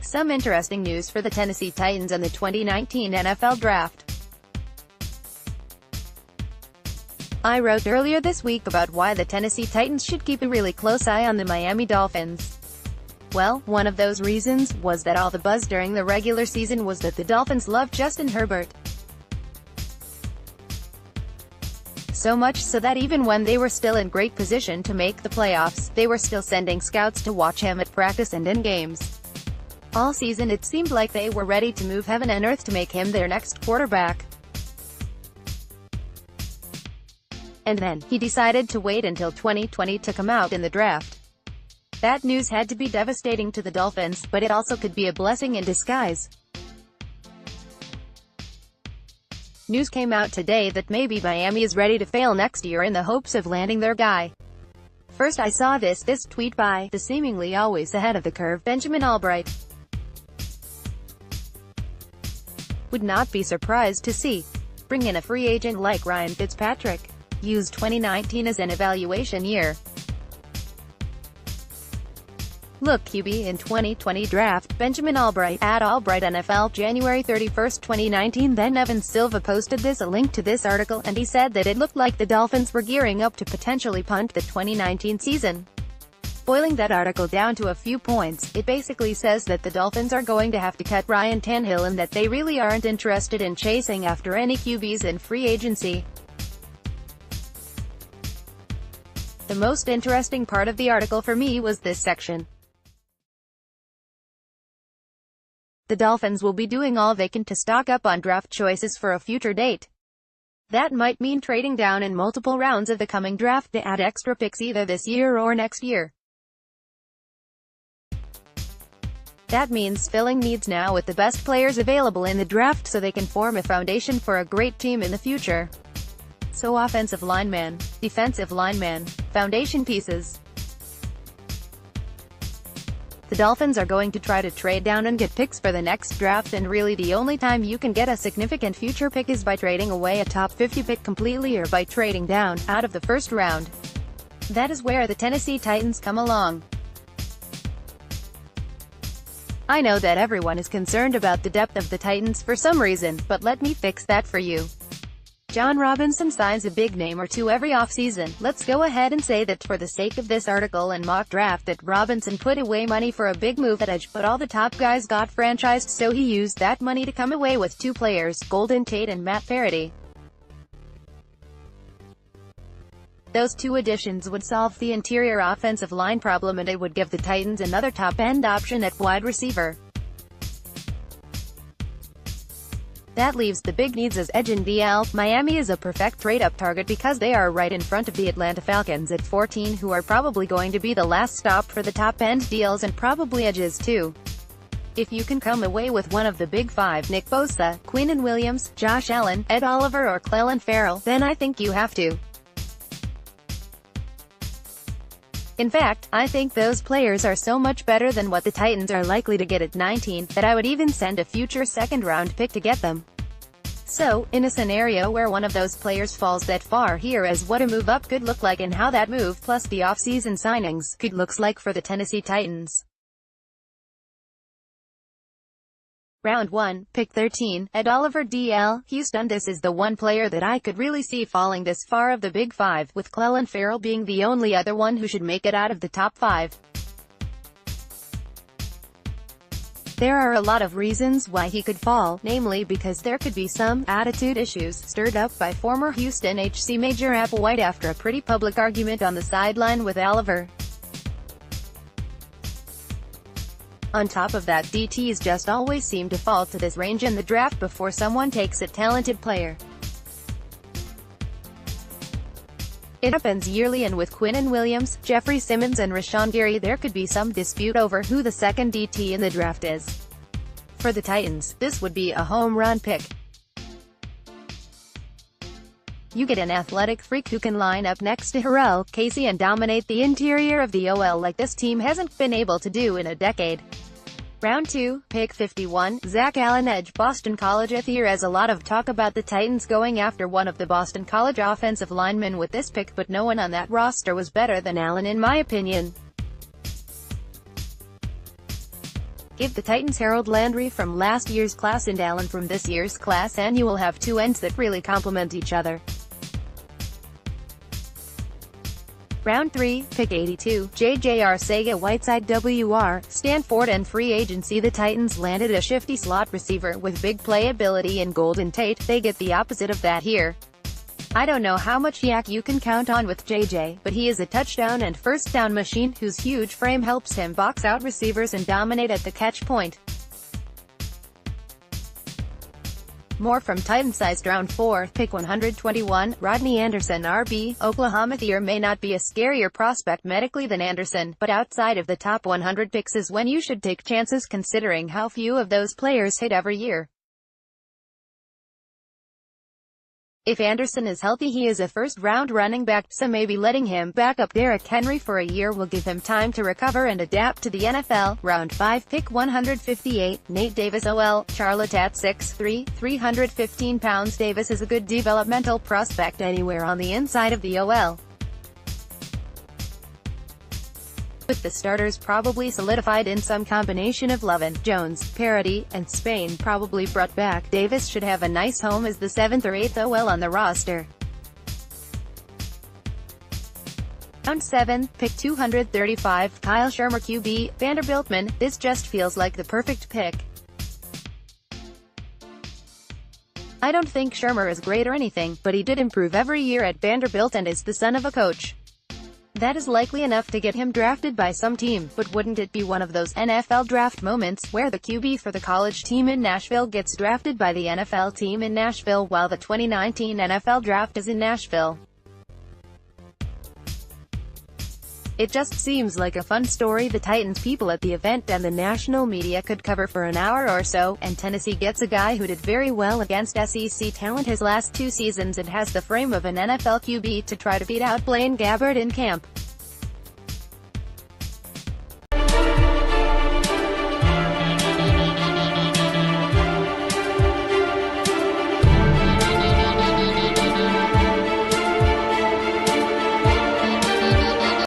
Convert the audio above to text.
Some interesting news for the Tennessee Titans and the 2019 NFL Draft. I wrote earlier this week about why the Tennessee Titans should keep a really close eye on the Miami Dolphins. Well, one of those reasons was that all the buzz during the regular season was that the Dolphins loved Justin Herbert. So much so that even when they were still in great position to make the playoffs, they were still sending scouts to watch him at practice and in games. All season it seemed like they were ready to move heaven and earth to make him their next quarterback. And then, he decided to wait until 2020 to come out in the draft. That news had to be devastating to the Dolphins, but it also could be a blessing in disguise. News came out today that maybe Miami is ready to fail next year in the hopes of landing their guy. First I saw this tweet by the seemingly always ahead of the curve Benjamin Albright. Would not be surprised to see. Bring in a free agent like Ryan Fitzpatrick. Use 2019 as an evaluation year. Look QB in 2020 draft, Benjamin Albright, at Albright NFL, January 31, 2019. Then Evan Silva posted a link to this article, and he said that it looked like the Dolphins were gearing up to potentially punt the 2019 season. Boiling that article down to a few points, it basically says that the Dolphins are going to have to cut Ryan Tannehill and that they really aren't interested in chasing after any QBs in free agency. The most interesting part of the article for me was this section. The Dolphins will be doing all they can to stock up on draft choices for a future date. That might mean trading down in multiple rounds of the coming draft to add extra picks either this year or next year. That means filling needs now with the best players available in the draft so they can form a foundation for a great team in the future. So offensive lineman, defensive lineman, foundation pieces. The Dolphins are going to try to trade down and get picks for the next draft, and really the only time you can get a significant future pick is by trading away a top 50 pick completely or by trading down, out of the first round. That is where the Tennessee Titans come along. I know that everyone is concerned about the depth of the Titans for some reason, but let me fix that for you. John Robinson signs a big name or two every offseason. Let's go ahead and say that for the sake of this article and mock draft that Robinson put away money for a big move at edge, but all the top guys got franchised, so he used that money to come away with two players, Golden Tate and Matt Faraday. Those two additions would solve the interior offensive line problem, and it would give the Titans another top-end option at wide receiver. That leaves the big needs as edge and DL. Miami is a perfect trade-up target because they are right in front of the Atlanta Falcons at 14, who are probably going to be the last stop for the top-end deals and probably edges too. If you can come away with one of the big five, Nick Bosa, Quinnen Williams, Josh Allen, Ed Oliver or Clelin Ferrell, then I think you have to. In fact, I think those players are so much better than what the Titans are likely to get at 19, that I would even send a future second-round pick to get them. So, in a scenario where one of those players falls that far, here is what a move up could look like and how that move plus the off-season signings could look like for the Tennessee Titans. Round 1, pick 13, Ed Oliver DL, Houston. This is the one player that I could really see falling this far of the big five, with Clelin Ferrell being the only other one who should make it out of the top 5. There are a lot of reasons why he could fall, namely because there could be some attitude issues stirred up by former Houston HC Major Applewhite after a pretty public argument on the sideline with Oliver. On top of that, DTs just always seem to fall to this range in the draft before someone takes a talented player. It happens yearly, and with Quinnen Williams, Jeffrey Simmons and Rashawn Gary, there could be some dispute over who the second DT in the draft is. For the Titans, this would be a home run pick. You get an athletic freak who can line up next to Harrell, Casey and dominate the interior of the OL like this team hasn't been able to do in a decade. Round 2, pick 51, Zach Allen edge, Boston College. There is a lot of talk about the Titans going after one of the Boston College offensive linemen with this pick, but no one on that roster was better than Allen in my opinion. Give the Titans Harold Landry from last year's class and Allen from this year's class, and you will have two ends that really complement each other. Round 3, pick 82, J.J. Arcega-Whiteside WR, Stanford and free agency. The Titans landed a shifty slot receiver with big playability in Golden Tate. They get the opposite of that here. I don't know how much yak you can count on with JJ, but he is a touchdown and first down machine whose huge frame helps him box out receivers and dominate at the catch point. More from Titan-sized round 4, pick 121, Rodney Anderson RB, Oklahoma. There may not be a scarier prospect medically than Anderson, but outside of the top 100 picks is when you should take chances considering how few of those players hit every year. If Anderson is healthy, he is a first-round running back, so maybe letting him back up Derrick Henry for a year will give him time to recover and adapt to the NFL. Round 5, pick 158, Nate Davis OL, Charlotte at 6'3", 315 pounds. Davis is a good developmental prospect anywhere on the inside of the OL. With the starters probably solidified in some combination of Lovin, Jones, Parody, and Spain probably brought back, Davis should have a nice home as the 7th or 8th OL on the roster. Round 7, pick 235, Kyle Shurmur QB, Vanderbiltman. This just feels like the perfect pick. I don't think Shurmur is great or anything, but he did improve every year at Vanderbilt and is the son of a coach. That is likely enough to get him drafted by some team, but wouldn't it be one of those NFL draft moments, where the QB for the college team in Nashville gets drafted by the NFL team in Nashville while the 2019 NFL draft is in Nashville? It just seems like a fun story the Titans people at the event and the national media could cover for an hour or so, and Tennessee gets a guy who did very well against SEC talent his last 2 seasons and has the frame of an NFL QB to try to beat out Blaine Gabbert in camp.